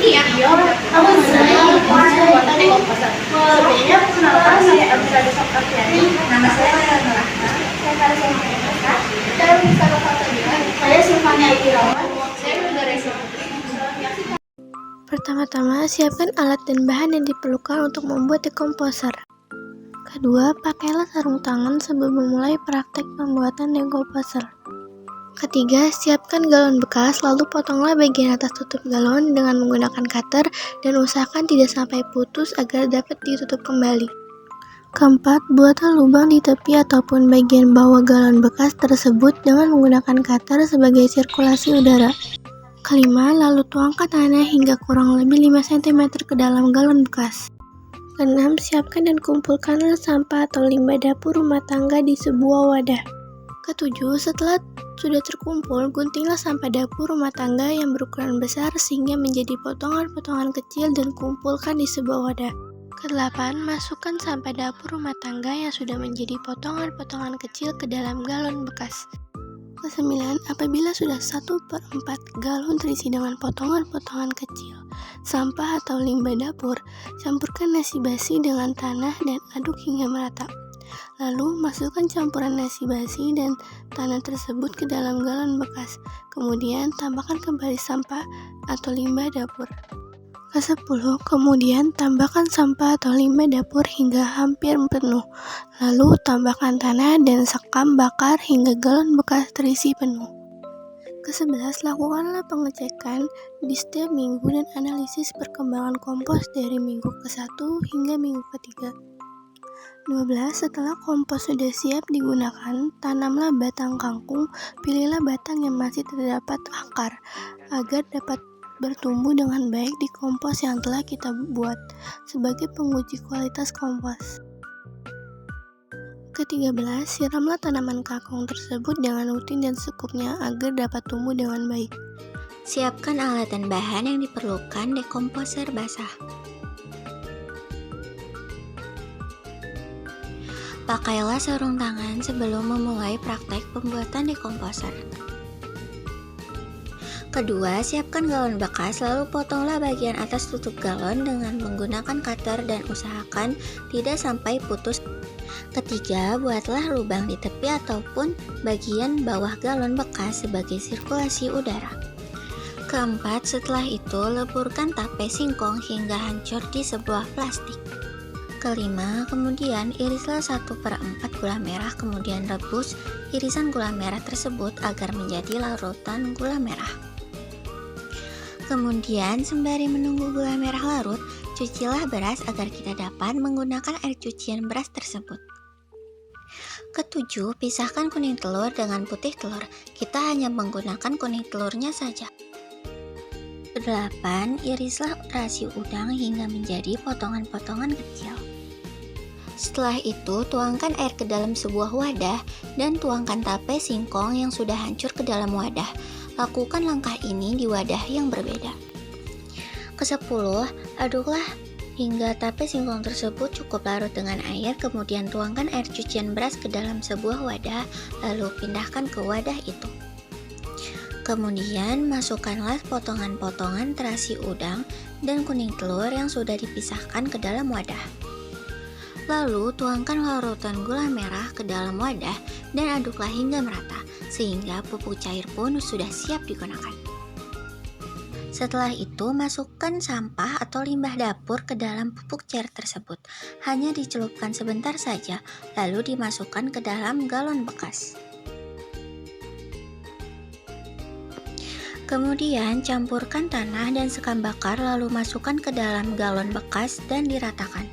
Pembuatan komposer. Sebelumnya perkenalkan saya Elvira Sofiani. Nama saya Leonora. Saya Karisma Pratama. Saya Wisata Fatadina. Saya Silvania Irawan. Saya Udara Putri. Pertama-tama, siapkan alat dan bahan yang diperlukan untuk membuat dekomposer. Kedua, pakailah sarung tangan sebelum memulai praktek pembuatan dekomposer. Ketiga, siapkan galon bekas, lalu potonglah bagian atas tutup galon dengan menggunakan cutter dan usahakan tidak sampai putus agar dapat ditutup kembali. Keempat, buatlah lubang di tepi ataupun bagian bawah galon bekas tersebut dengan menggunakan cutter sebagai sirkulasi udara. Kelima, lalu tuangkan tanah hingga kurang lebih 5 cm ke dalam galon bekas. Keenam, siapkan dan kumpulkanlah sampah atau limbah dapur rumah tangga di sebuah wadah. Ketujuh, setelah sudah terkumpul, guntinglah sampah dapur rumah tangga yang berukuran besar sehingga menjadi potongan-potongan kecil dan kumpulkan di sebuah wadah. Kedelapan, masukkan sampah dapur rumah tangga yang sudah menjadi potongan-potongan kecil ke dalam galon bekas. Kesembilan, apabila sudah 1/4 galon terisi dengan potongan-potongan kecil sampah atau limbah dapur, campurkan nasi basi dengan tanah dan aduk hingga merata. Lalu, masukkan campuran nasi basi dan tanah tersebut ke dalam galon bekas. Kemudian, tambahkan kembali sampah atau limbah dapur. Ke-10, kemudian tambahkan sampah atau limbah dapur hingga hampir penuh. Lalu, tambahkan tanah dan sekam bakar hingga galon bekas terisi penuh. Ke-11, lakukanlah pengecekan di setiap minggu dan analisis perkembangan kompos dari minggu ke-1 hingga minggu ke-3. 12. Setelah kompos sudah siap digunakan, tanamlah batang kangkung. Pilihlah batang yang masih terdapat akar agar dapat bertumbuh dengan baik di kompos yang telah kita buat sebagai penguji kualitas kompos. Ke-13, siramlah tanaman kangkung tersebut dengan rutin dan secukupnya agar dapat tumbuh dengan baik. Siapkan alat dan bahan yang diperlukan dekomposer basah. Pakailah sarung tangan sebelum memulai praktek pembuatan dekomposer. Kedua, siapkan galon bekas, lalu potonglah bagian atas tutup galon dengan menggunakan cutter dan usahakan tidak sampai putus. Ketiga, buatlah lubang di tepi ataupun bagian bawah galon bekas sebagai sirkulasi udara. Keempat, setelah itu leburkan tape singkong hingga hancur di sebuah plastik. Kelima, kemudian irislah 1/4 gula merah, kemudian rebus irisan gula merah tersebut agar menjadi larutan gula merah. Kemudian, sembari menunggu gula merah larut, cucilah beras agar kita dapat menggunakan air cucian beras tersebut. Ketujuh, pisahkan kuning telur dengan putih telur. Kita hanya menggunakan kuning telurnya saja. Kedelapan, irislah terasi udang hingga menjadi potongan-potongan kecil. Setelah itu, tuangkan air ke dalam sebuah wadah dan tuangkan tape singkong yang sudah hancur ke dalam wadah. Lakukan langkah ini di wadah yang berbeda. Ke-10, aduklah hingga tape singkong tersebut cukup larut dengan air, kemudian tuangkan air cucian beras ke dalam sebuah wadah, lalu pindahkan ke wadah itu. Kemudian, masukkanlah potongan-potongan terasi udang dan kuning telur yang sudah dipisahkan ke dalam wadah. Lalu, tuangkan larutan gula merah ke dalam wadah dan aduklah hingga merata, sehingga pupuk cair pun sudah siap digunakan. Setelah itu, masukkan sampah atau limbah dapur ke dalam pupuk cair tersebut. Hanya dicelupkan sebentar saja, lalu dimasukkan ke dalam galon bekas. Kemudian, campurkan tanah dan sekam bakar, lalu masukkan ke dalam galon bekas dan diratakan.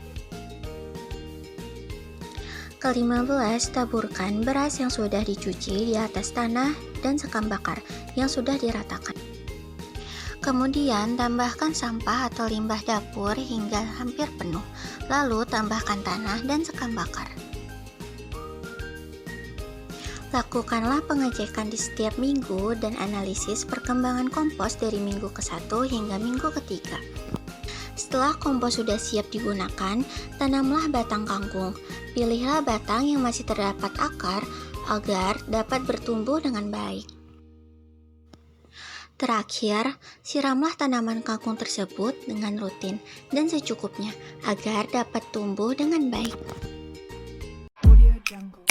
Ke-15, taburkan beras yang sudah dicuci di atas tanah dan sekam bakar yang sudah diratakan. Kemudian, tambahkan sampah atau limbah dapur hingga hampir penuh, lalu tambahkan tanah dan sekam bakar. Lakukanlah pengecekan di setiap minggu dan analisis perkembangan kompos dari minggu ke-1 hingga minggu ke-3. Setelah kompos sudah siap digunakan, tanamlah batang kangkung. Pilihlah batang yang masih terdapat akar agar dapat bertumbuh dengan baik. Terakhir, siramlah tanaman kangkung tersebut dengan rutin dan secukupnya agar dapat tumbuh dengan baik. Audio Jungle.